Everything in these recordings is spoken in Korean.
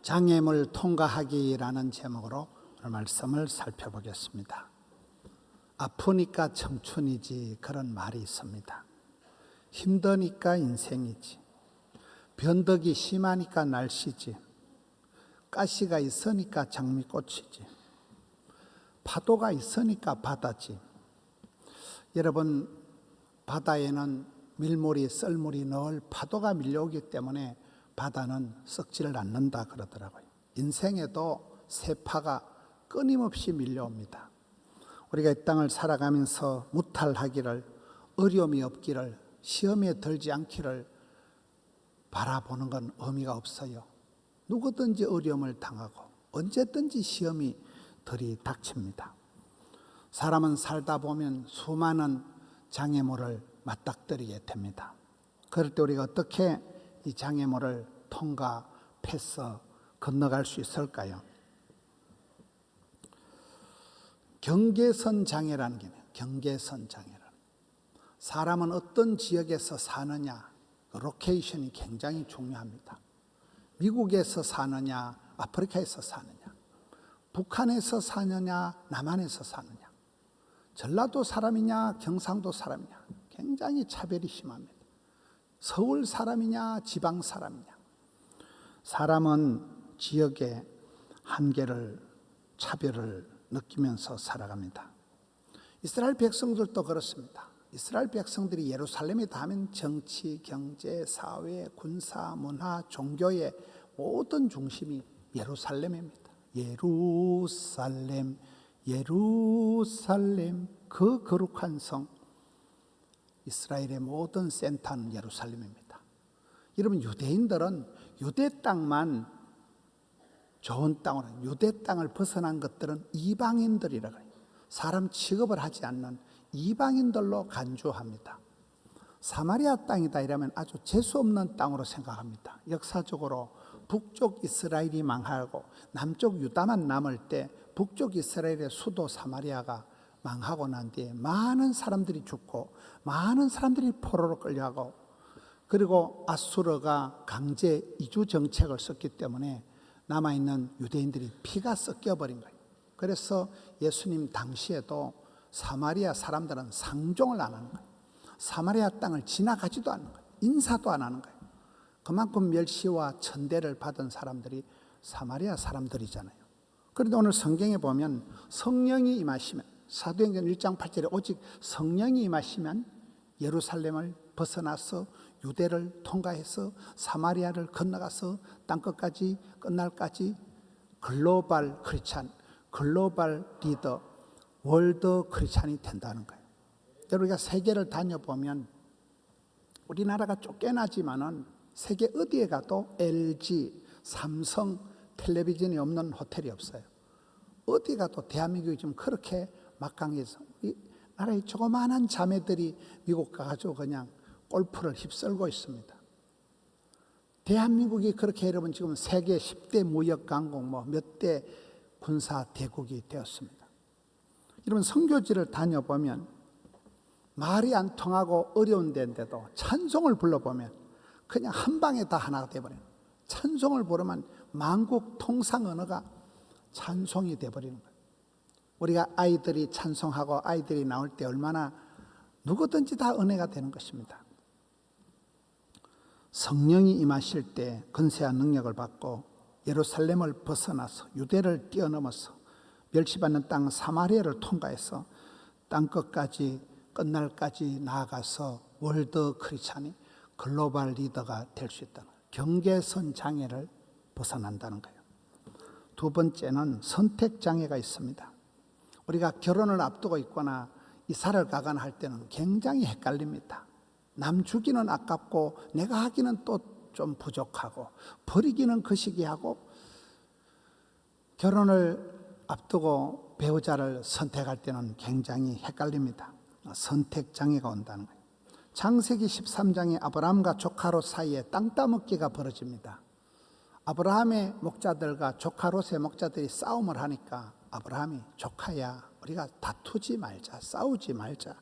장애물 통과하기라는 제목으로 오늘 말씀을 살펴보겠습니다. 아프니까 청춘이지 그런 말이 있습니다. 힘드니까 인생이지, 변덕이 심하니까 날씨지, 가시가 있으니까 장미꽃이지, 파도가 있으니까 바다지. 여러분, 바다에는 밀물이 썰물이 늘 파도가 밀려오기 때문에 바다는 썩지를 않는다 그러더라고요. 인생에도 세파가 끊임없이 밀려옵니다. 우리가 이 땅을 살아가면서 무탈하기를, 어려움이 없기를, 시험에 들지 않기를 바라보는 건 의미가 없어요. 누구든지 어려움을 당하고 언제든지 시험이 들이닥칩니다. 사람은 살다 보면 수많은 장애물을 맞닥뜨리게 됩니다. 그럴 때 우리가 어떻게 이 장애물을 통과, 패서, 건너갈 수 있을까요? 경계선 장애라는 게 있네요. 경계선 장애라는. 사람은 어떤 지역에서 사느냐, 로케이션이 굉장히 중요합니다. 미국에서 사느냐, 아프리카에서 사느냐, 북한에서 사느냐, 남한에서 사느냐, 전라도 사람이냐, 경상도 사람이냐, 굉장히 차별이 심합니다. 서울 사람이냐, 지방 사람이냐. 사람은 지역의 한계를, 차별을 느끼면서 살아갑니다. 이스라엘 백성들도 그렇습니다. 이스라엘 백성들이 예루살렘에 닿으면 정치, 경제, 사회, 군사, 문화, 종교의 모든 중심이 예루살렘입니다. 예루살렘, 예루살렘, 그 거룩한 성. 이스라엘의 모든 센터는 예루살렘입니다. 여러분, 유대인들은 유대 땅만 좋은 땅으로, 유대 땅을 벗어난 것들은 이방인들이라고 해요. 사람 취급을 하지 않는 이방인들로 간주합니다. 사마리아 땅이다 이러면 아주 재수없는 땅으로 생각합니다. 역사적으로 북쪽 이스라엘이 망하고 남쪽 유다만 남을 때 북쪽 이스라엘의 수도 사마리아가 망하고 난 뒤에 많은 사람들이 죽고 많은 사람들이 포로로 끌려가고, 그리고 아수르가 강제 이주 정책을 썼기 때문에 남아있는 유대인들이 피가 섞여버린 거예요. 그래서 예수님 당시에도 사마리아 사람들은 상종을 안 하는 거예요. 사마리아 땅을 지나가지도 않는 거예요. 인사도 안 하는 거예요. 그만큼 멸시와 천대를 받은 사람들이 사마리아 사람들이잖아요. 그런데 오늘 성경에 보면 성령이 임하시면, 사도행전 1장 8절에 오직 성령이 임하시면 예루살렘을 벗어나서 유대를 통과해서 사마리아를 건너가서 땅끝까지 끝날까지 글로벌 크리스찬, 글로벌 리더, 월드 크리스찬이 된다는 거예요. 우리가 세계를 다녀보면 우리나라가 쫓겨나지만은 세계 어디에 가도 LG, 삼성, 텔레비전이 없는 호텔이 없어요. 어디 가도 대한민국이 좀 그렇게 막강해서 이 나라의 조그마한 자매들이 미국 가가지고 그냥 골프를 휩쓸고 있습니다. 대한민국이 그렇게 여러분 지금 세계 10대 무역 강국 몇 대 군사 대국이 되었습니다. 여러분, 선교지를 다녀보면 말이 안 통하고 어려운 데인데도 찬송을 불러보면 그냥 한 방에 다 하나가 되어버려요. 찬송을 부르면 만국 통상 언어가 찬송이 되어버리는 거예요. 우리가 아이들이 찬송하고 아이들이 나올 때 얼마나 누구든지 다 은혜가 되는 것입니다. 성령이 임하실 때 권세와 능력을 받고 예루살렘을 벗어나서 유대를 뛰어넘어서 멸시받는 땅 사마리아를 통과해서 땅끝까지 끝날까지 나아가서 월드 크리스찬이 글로벌 리더가 될 수 있다는 거예요. 경계선 장애를 벗어난다는 거예요. 두 번째는 선택 장애가 있습니다. 우리가 결혼을 앞두고 있거나 이사를 가거나 할 때는 굉장히 헷갈립니다. 남 주기는 아깝고 내가 하기는 또 좀 부족하고 버리기는 거시기하고, 결혼을 앞두고 배우자를 선택할 때는 굉장히 헷갈립니다. 선택 장애가 온다는 거예요. 창세기 13장에 아브라함과 조카 롯 사이에 땅 따먹기가 벌어집니다. 아브라함의 목자들과 조카 롯의 목자들이 싸움을 하니까 아브라함이 조카야, 우리가 다투지 말자, 싸우지 말자.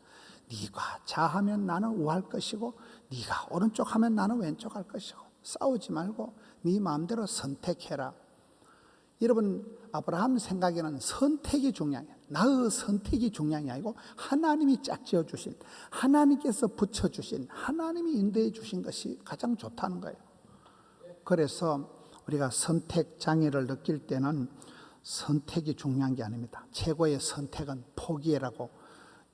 네가 좌하면 나는 우할 것이고 네가 오른쪽 하면 나는 왼쪽 할 것이고 싸우지 말고 네 마음대로 선택해라. 여러분 아브라함 생각에는 선택이 중요해요. 나의 선택이 중요한 게 아니고 하나님이 짝지어 주신, 하나님께서 붙여주신, 하나님이 인도해 주신 것이 가장 좋다는 거예요. 그래서 우리가 선택 장애를 느낄 때는 선택이 중요한 게 아닙니다. 최고의 선택은 포기라고.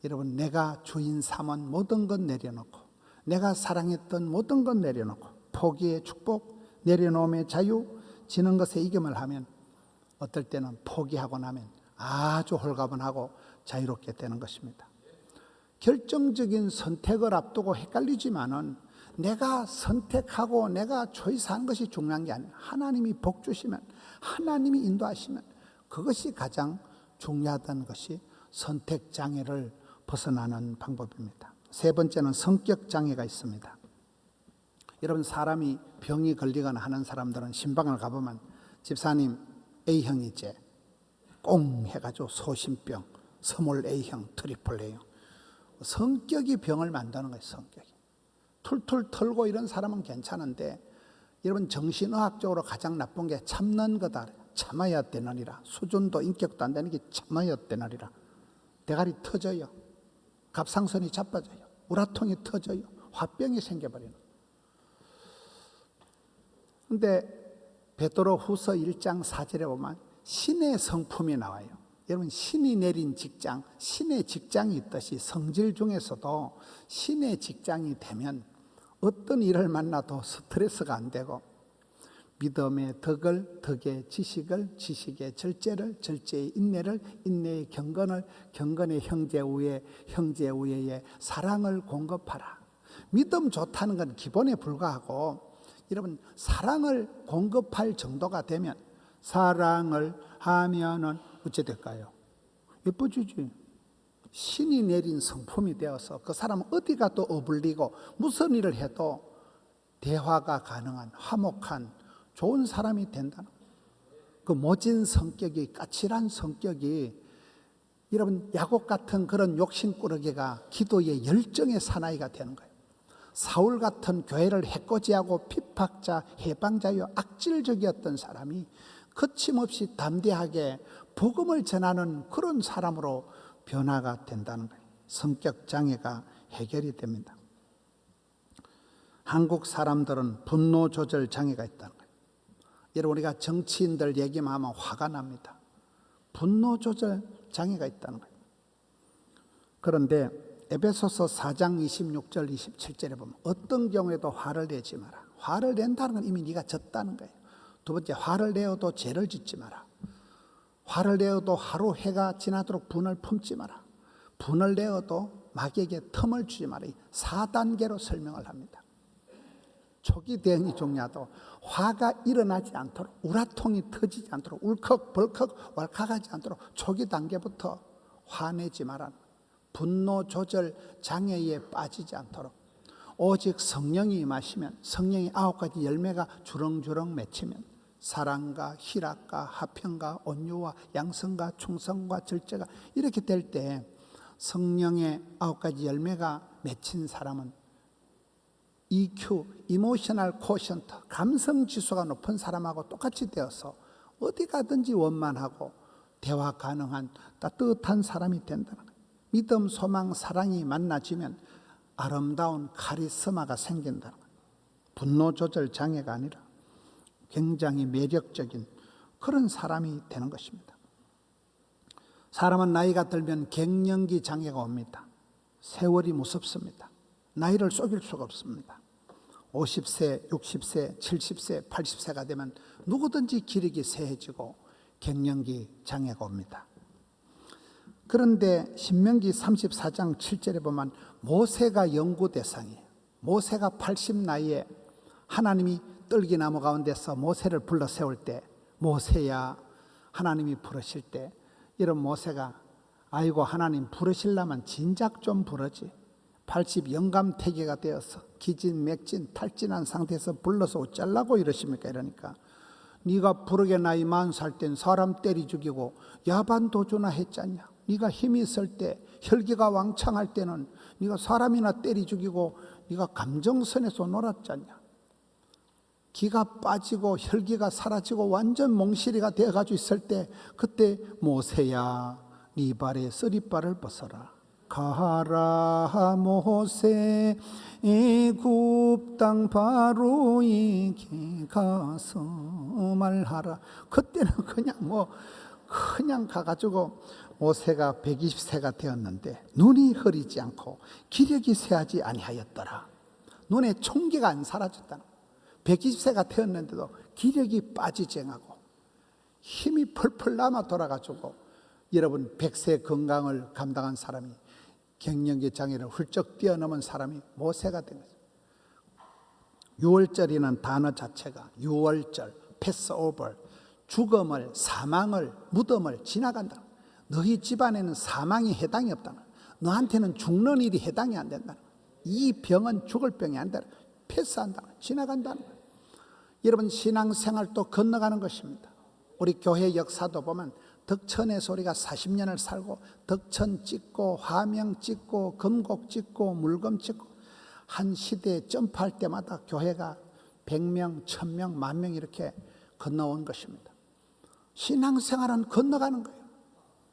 여러분, 내가 주인 삼은 모든 것 내려놓고, 내가 사랑했던 모든 것 내려놓고, 포기의 축복, 내려놓음의 자유, 지는 것에 이김을 하면 어떨 때는 포기하고 나면 아주 홀가분하고 자유롭게 되는 것입니다. 결정적인 선택을 앞두고 헷갈리지만은 내가 선택하고 내가 초이스하는 것이 중요한 게 아니에요. 하나님이 복 주시면, 하나님이 인도하시면 그것이 가장 중요하다는 것이 선택 장애를 벗어나는 방법입니다. 세 번째는 성격 장애가 있습니다. 여러분, 사람이 병이 걸리거나 하는 사람들은 신방을 가보면 집사님 A형이지 꽁 해가지고 소심병, 스몰 A형, 트리플 A형. 성격이 병을 만드는 거예요. 성격이 툴툴 털고 이런 사람은 괜찮은데, 여러분 정신의학적으로 가장 나쁜 게 참는 거다. 참아야 되느니라. 수준도 인격도 안 되는 게 참아야 되느니라. 대가리 터져요. 갑상선이 자빠져요. 우라통이 터져요. 화병이 생겨버리는. 그런데 베드로 후서 1장 4절에 보면 신의 성품이 나와요. 여러분, 신이 내린 직장, 신의 직장이 있듯이 성질 중에서도 신의 직장이 되면 어떤 일을 만나도 스트레스가 안 되고, 믿음의 덕을, 덕의 지식을, 지식의 절제를, 절제의 인내를, 인내의 경건을, 경건의 형제 우애, 형제 우애의 사랑을 공급하라. 믿음 좋다는 건 기본에 불과하고, 여러분 사랑을 공급할 정도가 되면, 사랑을 하면은 어찌 될까요? 예뻐지지. 신이 내린 성품이 되어서 그 사람은 어디가 또 어울리고 무슨 일을 해도 대화가 가능한 화목한 좋은 사람이 된다는, 그 모진 성격이, 까칠한 성격이, 여러분 야곱 같은 그런 욕심꾸러기가 기도의 열정의 사나이가 되는 거예요. 사울 같은 교회를 해코지하고 핍박자, 해방자요 악질적이었던 사람이 거침없이 담대하게 복음을 전하는 그런 사람으로 변화가 된다는 거예요. 성격 장애가 해결이 됩니다. 한국 사람들은 분노 조절 장애가 있다는 거예요. 여러분, 우리가 정치인들 얘기만 하면 화가 납니다. 분노 조절 장애가 있다는 거예요. 그런데 에베소서 4장 26절 27절에 보면 어떤 경우에도 화를 내지 마라. 화를 낸다는 건 이미 네가 졌다는 거예요. 두 번째, 화를 내어도 죄를 짓지 마라. 화를 내어도 하루 해가 지나도록 분을 품지 마라. 분을 내어도 마귀에게 틈을 주지 마라. 4단계로 설명을 합니다. 초기 대응이 중요하도 화가 일어나지 않도록, 우라통이 터지지 않도록, 울컥벌컥 왈칵하지 않도록 초기 단계부터 화내지 마라. 분노 조절 장애에 빠지지 않도록, 오직 성령이 임하시면, 성령의 9가지 열매가 주렁주렁 맺히면, 사랑과 희락과 화평과 온유와 양성과 충성과 절제가 이렇게 될 때, 성령의 9가지 열매가 맺힌 사람은 EQ, 이모셔널 코션트, 감성 지수가 높은 사람하고 똑같이 되어서 어디 가든지 원만하고 대화 가능한 따뜻한 사람이 된다는 거예요. 믿음, 소망, 사랑이 만나지면 아름다운 카리스마가 생긴다는 거예요. 분노 조절 장애가 아니라 굉장히 매력적인 그런 사람이 되는 것입니다. 사람은 나이가 들면 갱년기 장애가 옵니다. 세월이 무섭습니다. 나이를 속일 수가 없습니다. 50세, 60세, 70세, 80세가 되면 누구든지 기력이 쇠해지고 갱년기 장애가 옵니다. 그런데 신명기 34장 7절에 보면 모세가 연구 대상이에요. 모세가 80 나이에 하나님이 떨기나무 가운데서 모세를 불러 세울 때, 모세야 하나님이 부르실 때, 이런 모세가 아이고 하나님 부르시려면 진작 좀 부르지, 80 영감태계가 되어서 기진맥진 탈진한 상태에서 불러서 어쩌려고 이러십니까? 이러니까 네가 부르게 나이 40살 땐 사람 때리 죽이고 야반도주나 했잖냐. 네가 힘이 있을 때, 혈기가 왕창할 때는 네가 사람이나 때리 죽이고 네가 감정선에서 놀았잖냐. 기가 빠지고 혈기가 사라지고 완전 몽실이가 되어가지고 있을 때, 그때 모세야 네 발에 쓰리발을 벗어라. 가라 모세 애굽 땅 바로에게 가서 말하라. 그때는 그냥 가가지고 모세가 120세가 되었는데 눈이 흐리지 않고 기력이 쇠하지 아니하였더라. 눈에 총기가 안 사라졌다는, 120세가 되었는데도 기력이 빠지지 않고 힘이 펄펄 남아 돌아가지고, 여러분 100세 건강을 감당한 사람이, 갱년기 장애를 훌쩍 뛰어넘은 사람이 모세가 된 거죠. 유월절이라는 단어 자체가, 유월절, 패스오버, 죽음을, 사망을, 무덤을 지나간다. 너희 집안에는 사망이 해당이 없다. 너한테는 죽는 일이 해당이 안 된다. 이 병은 죽을 병이 아니다. 패스한다. 지나간다는 거예요. 여러분 신앙생활도 건너가는 것입니다. 우리 교회 역사도 보면 덕천에서 우리가 40년을 살고 덕천 찍고 화명 찍고 금곡 찍고 물금 찍고 한 시대에 점프할 때마다 교회가 100명, 1000명, 10,000명 이렇게 건너온 것입니다. 신앙생활은 건너가는 거예요.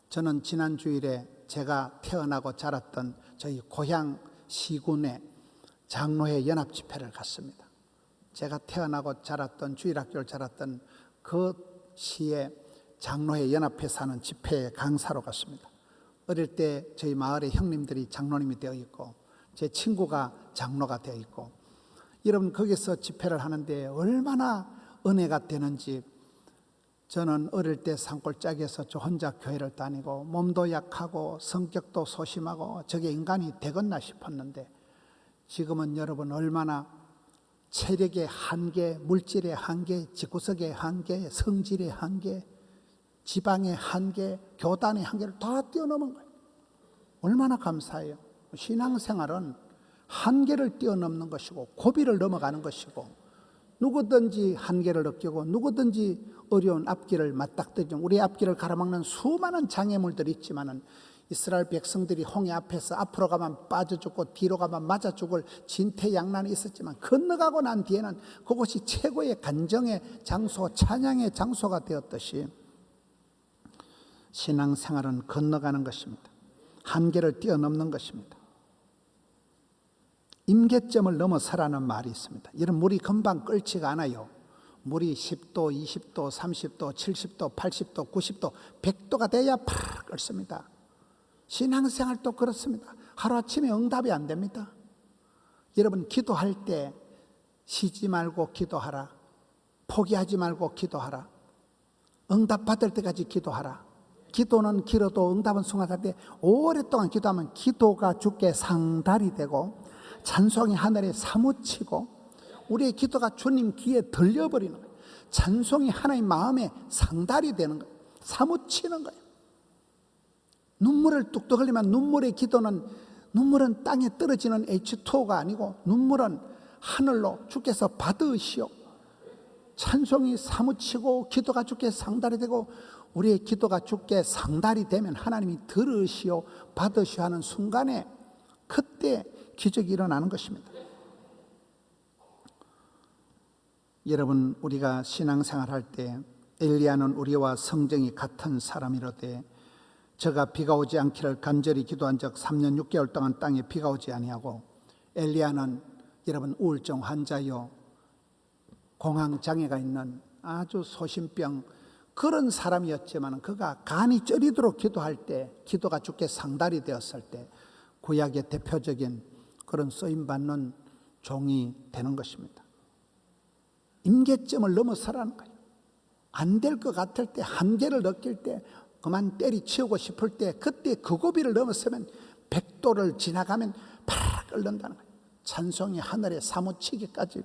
저는 지난 주일에 제가 태어나고 자랐던 저희 고향 시군의 장로회 연합 집회를 갔습니다. 제가 태어나고 자랐던, 주일학교를 자랐던 그 시의 장로회 연합회에서 하는 집회에 강사로 갔습니다. 어릴 때 저희 마을의 형님들이 장로님이 되어 있고 제 친구가 장로가 되어 있고, 여러분 거기서 집회를 하는데 얼마나 은혜가 되는지, 저는 어릴 때 산골짜기에서 저 혼자 교회를 다니고 몸도 약하고 성격도 소심하고 저게 인간이 되겠나 싶었는데, 지금은 여러분 얼마나 체력의 한계, 물질의 한계, 집구석의 한계, 성질의 한계, 지방의 한계, 교단의 한계를 다 뛰어넘은 거예요. 얼마나 감사해요. 신앙생활은 한계를 뛰어넘는 것이고 고비를 넘어가는 것이고, 누구든지 한계를 느끼고 누구든지 어려운 앞길을 맞닥뜨리죠. 우리 앞길을 가로막는 수많은 장애물들이 있지만은, 이스라엘 백성들이 홍해 앞에서 앞으로 가면 빠져 죽고 뒤로 가면 맞아 죽을 진퇴양난이 있었지만, 건너가고 난 뒤에는 그곳이 최고의 간정의 장소, 찬양의 장소가 되었듯이 신앙생활은 건너가는 것입니다. 한계를 뛰어넘는 것입니다. 임계점을 넘어서라는 말이 있습니다. 이런 물이 금방 끓지가 않아요. 물이 10도, 20도, 30도, 70도, 80도, 90도, 100도가 돼야 팍 끓습니다. 신앙생활도 그렇습니다. 하루아침에 응답이 안 됩니다. 여러분 기도할 때 쉬지 말고 기도하라. 포기하지 말고 기도하라. 응답 받을 때까지 기도하라. 기도는 길어도 응답은 순간한데, 오랫동안 기도하면 기도가 주께 상달이 되고 찬송이 하늘에 사무치고 우리의 기도가 주님 귀에 들려버리는 거예요. 찬송이 하나님 마음에 상달이 되는 거예요. 사무치는 거예요. 눈물을 뚝뚝 흘리면 눈물은 땅에 떨어지는 H2O가 아니고 눈물은 하늘로 주께서 받으시오. 찬송이 사무치고 기도가 주께 상달이 되고, 우리의 기도가 주께 상달이 되면 하나님이 들으시오 받으시오 하는 순간에 그때 기적이 일어나는 것입니다. 여러분 우리가 신앙생활할 때 엘리야는 우리와 성정이 같은 사람이로되 저가 비가 오지 않기를 간절히 기도한 적 3년 6개월 동안 땅에 비가 오지 아니하고, 엘리야는 여러분 우울증 환자요, 공황장애가 있는 아주 소심병 그런 사람이었지만, 그가 간이 저리도록 기도할 때, 기도가 주께 상달이 되었을 때 구약의 대표적인 그런 쓰임받는 종이 되는 것입니다. 임계점을 넘어서라는 거예요. 안 될 것 같을 때, 한계를 느낄 때, 그만 때리치우고 싶을 때, 그때 그 고비를 넘어서면 100도를 지나가면 팍 끓는다는 거예요. 찬송이 하늘에 사무치기까지,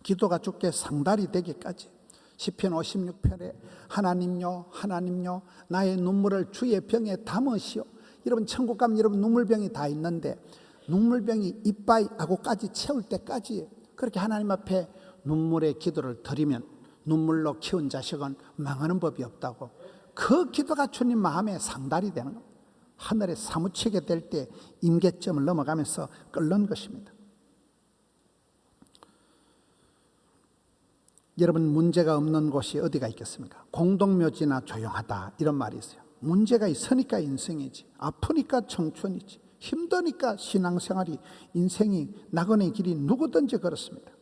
기도가 주께 상달이 되기까지. 시편 56편에 하나님요 하나님요 나의 눈물을 주의 병에 담으시오. 여러분 천국 가면 여러분 눈물병이 다 있는데, 눈물병이 이빠이하고까지 채울 때까지 그렇게 하나님 앞에 눈물의 기도를 드리면, 눈물로 키운 자식은 망하는 법이 없다고, 그 기도가 주님 마음에 상달이 되는 겁니다. 하늘에 사무치게 될 때 임계점을 넘어가면서 끓는 것입니다. 여러분, 문제가 없는 곳이 어디가 있겠습니까? 공동묘지나 조용하다 이런 말이 있어요. 문제가 있으니까 인생이지, 아프니까 청춘이지, 힘드니까 신앙생활이, 인생이 나그네 길이 누구든지 그렇습니다.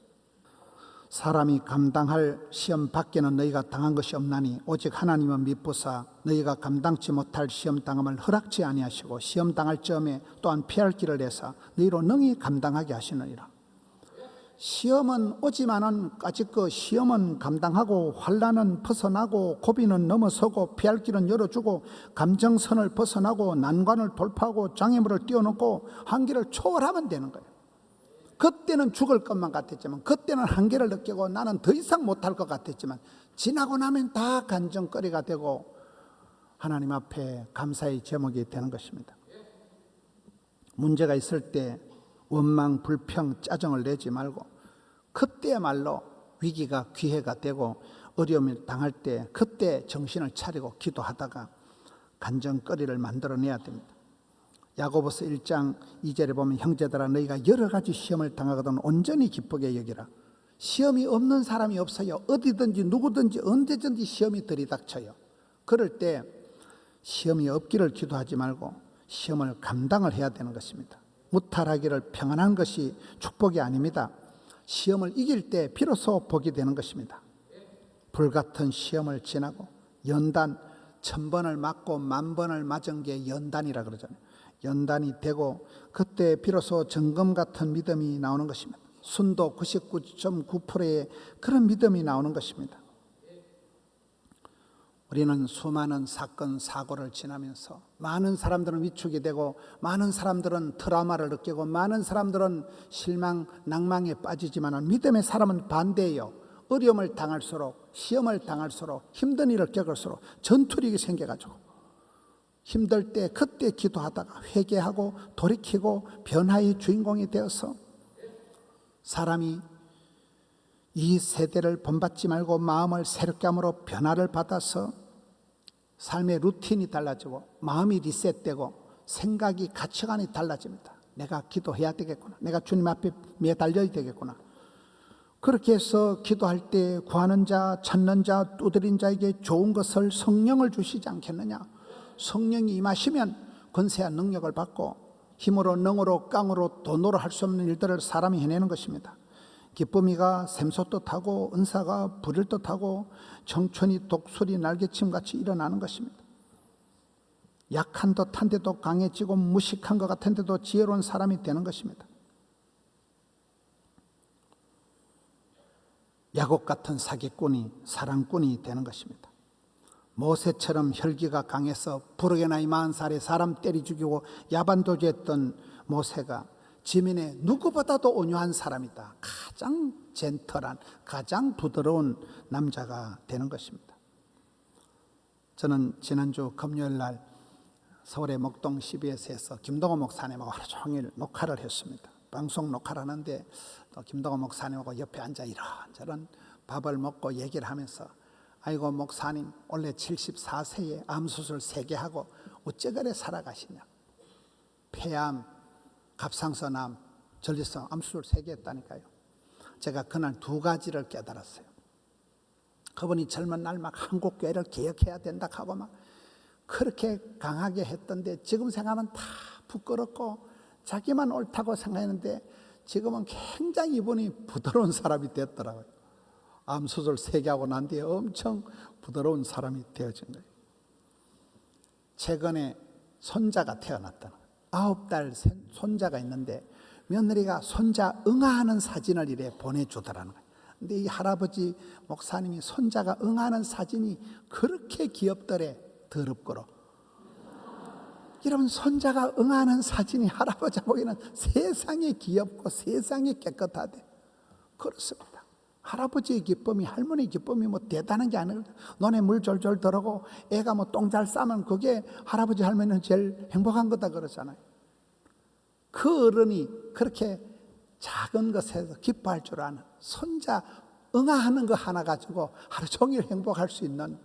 사람이 감당할 시험 밖에는 너희가 당한 것이 없나니 오직 하나님은 미쁘사 너희가 감당치 못할 시험 당함을 허락지 아니하시고 시험 당할 점에 또한 피할 길을 내사 너희로 능히 감당하게 하시느니라. 시험은 오지만은 아직 그 시험은 감당하고 환난은 벗어나고 고비는 넘어서고 피할 길은 열어주고 감정선을 벗어나고 난관을 돌파하고 장애물을 뛰어넘고 한계를 초월하면 되는 거예요. 그때는 죽을 것만 같았지만, 그때는 한계를 느끼고 나는 더 이상 못할 것 같았지만, 지나고 나면 다 간증거리가 되고 하나님 앞에 감사의 제목이 되는 것입니다. 문제가 있을 때 원망, 불평, 짜증을 내지 말고 그때야말로 위기가 기회가 되고 어려움을 당할 때 그때 정신을 차리고 기도하다가 간증거리를 만들어내야 됩니다. 야고보서 1장 2절에 보면 형제들아 너희가 여러 가지 시험을 당하거든 온전히 기쁘게 여기라. 시험이 없는 사람이 없어요. 어디든지 누구든지 언제든지 시험이 들이닥쳐요. 그럴 때 시험이 없기를 기도하지 말고 시험을 감당을 해야 되는 것입니다. 무탈하기를 평안한 것이 축복이 아닙니다. 시험을 이길 때 비로소 복이 되는 것입니다. 불같은 시험을 지나고 연단 1000번을 맞고 10,000번을 맞은 게 연단이라 그러잖아요. 연단이 되고 그때 비로소 정금 같은 믿음이 나오는 것입니다. 순도 99.9%의 그런 믿음이 나오는 것입니다. 우리는 수많은 사건, 사고를 지나면서 많은 사람들은 위축이 되고 많은 사람들은 트라우마를 느끼고 많은 사람들은 실망, 낭망에 빠지지만 믿음의 사람은 반대예요. 어려움을 당할수록, 시험을 당할수록, 힘든 일을 겪을수록 전투력이 생겨가지고 힘들 때 그때 기도하다가 회개하고 돌이키고 변화의 주인공이 되어서 사람이 이 세대를 본받지 말고 마음을 새롭게 함으로 변화를 받아서 삶의 루틴이 달라지고 마음이 리셋되고 생각이 가치관이 달라집니다. 내가 기도해야 되겠구나. 내가 주님 앞에 매달려야 되겠구나. 그렇게 해서 기도할 때 구하는 자, 찾는 자, 두드린 자에게 좋은 것을 성령을 주시지 않겠느냐. 성령이 임하시면 권세와 능력을 받고 힘으로 능으로 깡으로 돈으로 할 수 없는 일들을 사람이 해내는 것입니다. 기쁨이가 샘솟도 타고 은사가 불일도 타고 청춘이 독수리 날개침같이 일어나는 것입니다. 약한 듯한데도 강해지고 무식한 것 같은데도 지혜로운 사람이 되는 것입니다. 야곱 같은 사기꾼이 사랑꾼이 되는 것입니다. 모세처럼 혈기가 강해서 부르게 나이 40살에 사람 때리 죽이고 야반도주했던 모세가 지면에 누구보다도 온유한 사람이다. 가장 젠틀한, 가장 부드러운 남자가 되는 것입니다. 저는 지난주 금요일 날 서울의 목동 CBS에서 김동호 목사님하고 하루 종일 녹화를 했습니다. 방송 녹화를 하는데 또 김동호 목사님하고 옆에 앉아 이런저런 밥을 먹고 얘기를 하면서 아이고 목사님 원래 74세에 암수술 3개 하고 어째 그래 살아가시냐. 폐암, 갑상선암, 전립선 암수술 3개 했다니까요. 제가 그날 2가지를 깨달았어요. 그분이 젊은 날 막 한국교회를 개혁해야 된다 하고 막 그렇게 강하게 했던데 지금 생각하면 다 부끄럽고 자기만 옳다고 생각했는데 지금은 굉장히 이분이 부드러운 사람이 됐더라고요. 암수술 3개 하고 난 뒤에 엄청 부드러운 사람이 되어진 거예요. 최근에 손자가 태어났다. 9달 손자가 있는데 며느리가 손자 응아하는 사진을 이래 보내주더라는 거예요. 근데 이 할아버지 목사님이 손자가 응아하는 사진이 그렇게 귀엽더래. 더럽고로. 여러분 손자가 응아하는 사진이 할아버지 보기에는 세상에 귀엽고 세상에 깨끗하대. 그렇습니다. 할아버지의 기쁨이 할머니의 기쁨이 뭐 대단한 게 아니라 눈에 물 졸졸 들어오고 애가 뭐 똥 잘 싸면 그게 할아버지 할머니는 제일 행복한 거다 그러잖아요. 그 어른이 그렇게 작은 것에서 기뻐할 줄 아는 손자 응아하는 거 하나 가지고 하루 종일 행복할 수 있는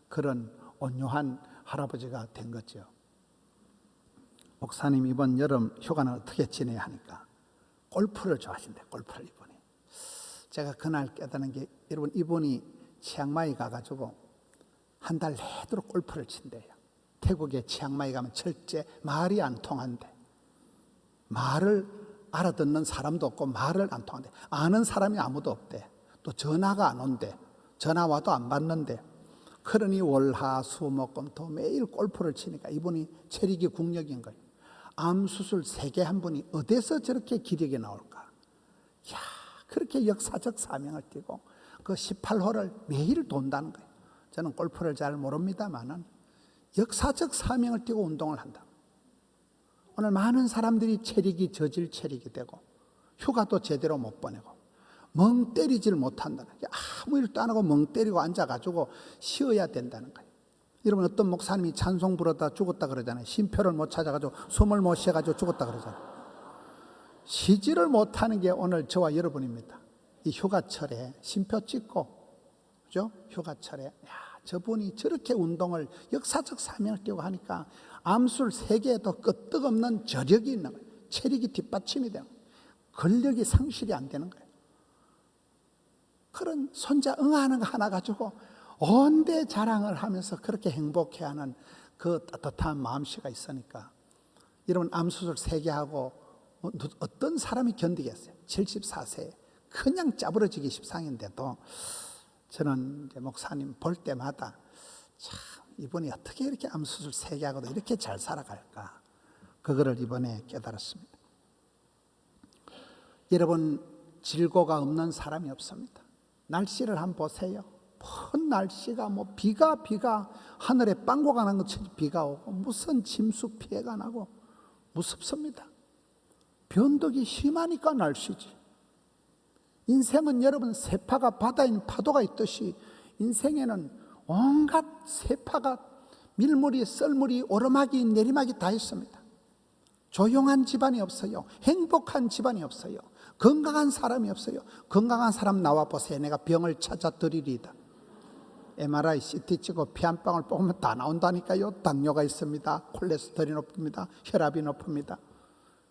그런 온유한 할아버지가 된 거죠. 목사님 이번 여름 휴가는 어떻게 지내야 하니까 골프를 좋아하신대. 골프를 이번에 제가 그날 깨달은 게, 여러분, 이분이 치앙마이 가가지고 한 달 내도록 골프를 친대요. 태국에 치앙마이 가면 절제 말이 안 통한대. 말을 알아듣는 사람도 없고 말을 안 통한대. 아는 사람이 아무도 없대. 또 전화가 안 온대. 전화 와도 안 받는데. 그러니 월화수목금토 매일 골프를 치니까 이분이 체력이 국력인 거예요. 암 수술 3개 한 분이 어디서 저렇게 기력이 나올까? 야, 그렇게 역사적 사명을 띠고 그 18홀을 매일 돈다는 거예요. 저는 골프를 잘 모릅니다만은 역사적 사명을 띠고 운동을 한다. 오늘 많은 사람들이 체력이 저질 체력이 되고 휴가도 제대로 못 보내고 멍 때리질 못한다는 거예요. 아무 일도 안 하고 멍 때리고 앉아가지고 쉬어야 된다는 거예요. 여러분, 어떤 목사님이 찬송 부르다 죽었다 그러잖아요. 쉼표를 못 찾아가지고 숨을 못 쉬어가지고 죽었다 그러잖아요. 쉬지를 못하는 게 오늘 저와 여러분입니다. 이 휴가철에 쉼표 찍고, 그죠? 휴가철에, 야, 저분이 저렇게 운동을 역사적 사명을 띄고 하니까 암술 3개에도 끄떡없는 저력이 있는 거예요. 체력이 뒷받침이 되는 거예요. 근력이 상실이 안 되는 거예요. 그런 손자 응하는 거 하나 가지고 온데 자랑을 하면서 그렇게 행복해하는 그 따뜻한 마음씨가 있으니까, 여러분, 암수술 3개 하고 어떤 사람이 견디겠어요? 74세 그냥 짜부러지기 십상인데도 저는 이제 목사님 볼 때마다 참 이분이 어떻게 이렇게 암수술 3개 하고도 이렇게 잘 살아갈까, 그거를 이번에 깨달았습니다. 여러분, 질고가 없는 사람이 없습니다. 날씨를 한번 보세요. 먼 날씨가 비가 하늘에 빵고가 난 것처럼 비가 오고 무슨 짐수 피해가 나고 무섭습니다. 변덕이 심하니까 날씨지. 인생은 여러분, 세파가 바다에 있는 파도가 있듯이 인생에는 온갖 세파가, 밀물이, 썰물이, 오르막이, 내리막이 다 있습니다. 조용한 집안이 없어요. 행복한 집안이 없어요. 건강한 사람이 없어요. 건강한 사람 나와 보세요. 내가 병을 찾아 드리리다. MRI, CT 찍고 피 한 방울 뽑으면 다 나온다니까요. 당뇨가 있습니다. 콜레스테롤이 높습니다. 혈압이 높습니다.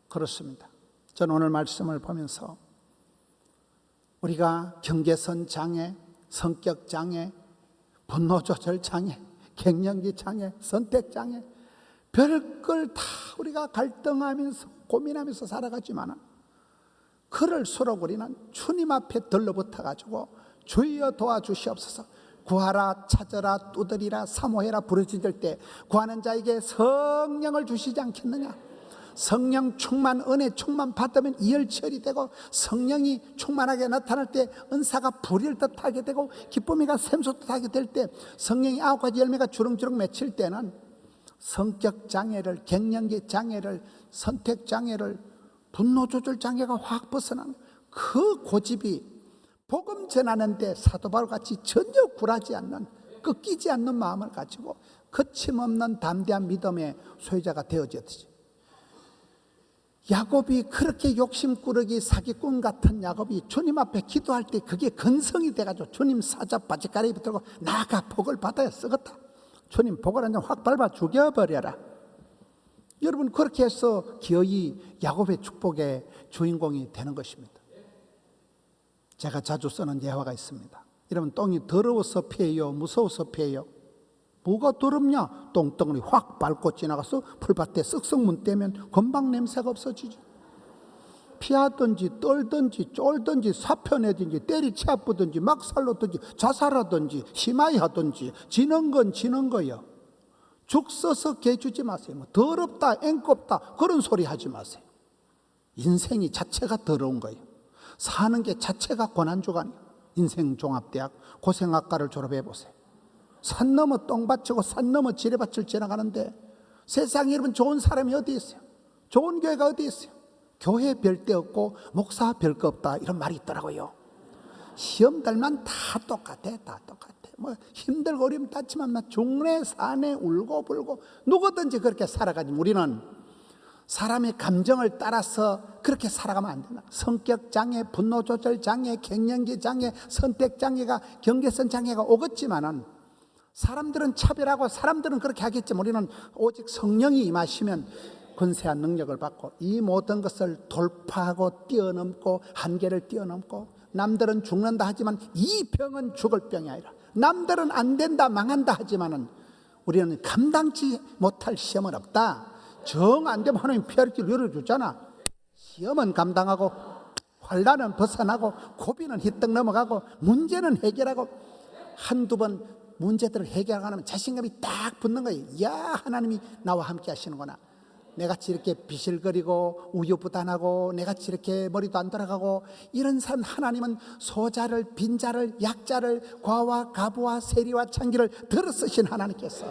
그렇습니다. 저는 오늘 말씀을 보면서 우리가 경계선 장애, 성격 장애, 분노 조절 장애, 갱년기 장애, 선택 장애, 별걸 다 우리가 갈등하면서 고민하면서 살아가지만, 그럴수록 우리는 주님 앞에 들러붙어 가지고 주여 도와주시옵소서, 구하라, 찾으라, 두드리라, 사모해라 부르짖을 때 구하는 자에게 성령을 주시지 않겠느냐. 성령 충만, 은혜 충만 받으면 이열치열이 되고, 성령이 충만하게 나타날 때 은사가 불일 듯하게 되고, 기쁨이가 샘솟듯하게 될 때, 성령이 9가지 열매가 주렁주렁 맺힐 때는 성격 장애를, 갱년기 장애를, 선택 장애를, 분노 조절 장애가 확 벗어난 그 고집이 복음 전하는데 사도 바울같이 전혀 굴하지 않는, 꺾이지 않는 마음을 가지고 거침없는 담대한 믿음의 소유자가 되어졌지. 야곱이 그렇게 욕심꾸러기 사기꾼 같은 야곱이 주님 앞에 기도할 때 그게 근성이 돼가지고 주님 사자 바지가리 붙들고 나가 복을 받아야 쓰겠다. 주님 복을 한 장 확 밟아 죽여버려라. 여러분, 그렇게 해서 기어이 야곱의 축복의 주인공이 되는 것입니다. 제가 자주 쓰는 예화가 있습니다. 여러분, 똥이 더러워서 피해요? 무서워서 피해요? 뭐가 더럽냐? 똥덩어리 확 밟고 지나가서 풀밭에 쓱쓱 떼면 금방 냄새가 없어지죠. 피하든지 떨든지 쫄든지 사표내든지 때리치아프든지 막살로든지 자살하든지 심하게 하든지 지는 건 지는 거예요. 죽 써서 개 주지 마세요. 더럽다, 앵껍다 그런 소리 하지 마세요. 인생이 자체가 더러운 거예요. 사는 게 자체가 고난주간이에요. 인생종합대학 고생학과를 졸업해 보세요. 산 넘어 똥밭이고 산 넘어 지뢰밭을 지나가는데 세상에 여러분 좋은 사람이 어디 있어요? 좋은 교회가 어디 있어요? 교회 별 데 없고 목사 별 거 없다 이런 말이 있더라고요. 시험들만 다 똑같아. 다 똑같아. 힘들고 어려움 닿지만 중내 산에 울고 불고 누구든지 그렇게 살아가지. 우리는 사람의 감정을 따라서 그렇게 살아가면 안 된다. 성격 장애, 분노 조절 장애, 갱년기 장애, 선택 장애가, 경계선 장애가 오겠지만은 사람들은 차별하고 사람들은 그렇게 하겠지만 우리는 오직 성령이 임하시면 권세한 능력을 받고 이 모든 것을 돌파하고 뛰어넘고 한계를 뛰어넘고 남들은 죽는다 하지만 이 병은 죽을 병이 아니라, 남들은 안 된다 망한다 하지만은 우리는 감당치 못할 시험은 없다. 정 안 되면 하나님 피할 길 열어주잖아. 시험은 감당하고 환난은 벗어나고 고비는 휘떡 넘어가고 문제는 해결하고, 한두 번 문제들을 해결하면 자신감이 딱 붙는 거예요. 야, 하나님이 나와 함께 하시는구나. 내같이 이렇게 비실거리고 우유부단하고 내같이 이렇게 머리도 안 돌아가고 이런 사람, 하나님은 소자를 빈자를 약자를 과와 가부와 세리와 창기를 들어 쓰신 하나님께서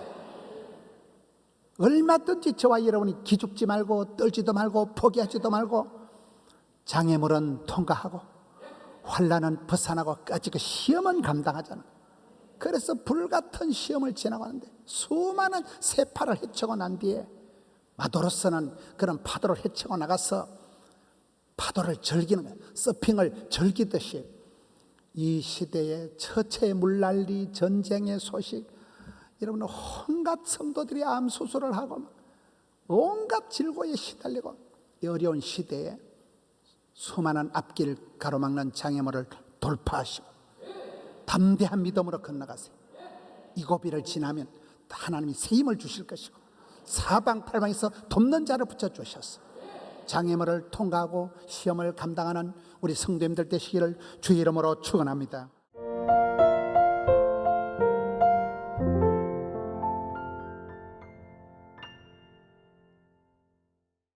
얼마든지 저와 여러분이 기죽지 말고 떨지도 말고 포기하지도 말고 장애물은 통과하고 환난은 벗어나고 까짓 그 시험은 감당하잖아. 그래서 불같은 시험을 지나가는데 수많은 세파를 헤쳐고 난 뒤에 마도로서는 그런 파도를 헤쳐고 나가서 파도를 즐기는 거예요. 서핑을 즐기듯이 이 시대의 처체 물난리 전쟁의 소식, 여러분 온갖 성도들이 암 수술을 하고 온갖 질고에 시달리고 이 어려운 시대에 수많은 앞길 가로막는 장애물을 돌파하시고 담대한 믿음으로 건너가세요. 이 고비를 지나면 하나님이 새 힘을 주실 것이고 사방팔방에서 돕는 자를 붙여주셨어. 장애물을 통과하고 시험을 감당하는 우리 성도님들 되시기를 주의 이름으로 축원합니다.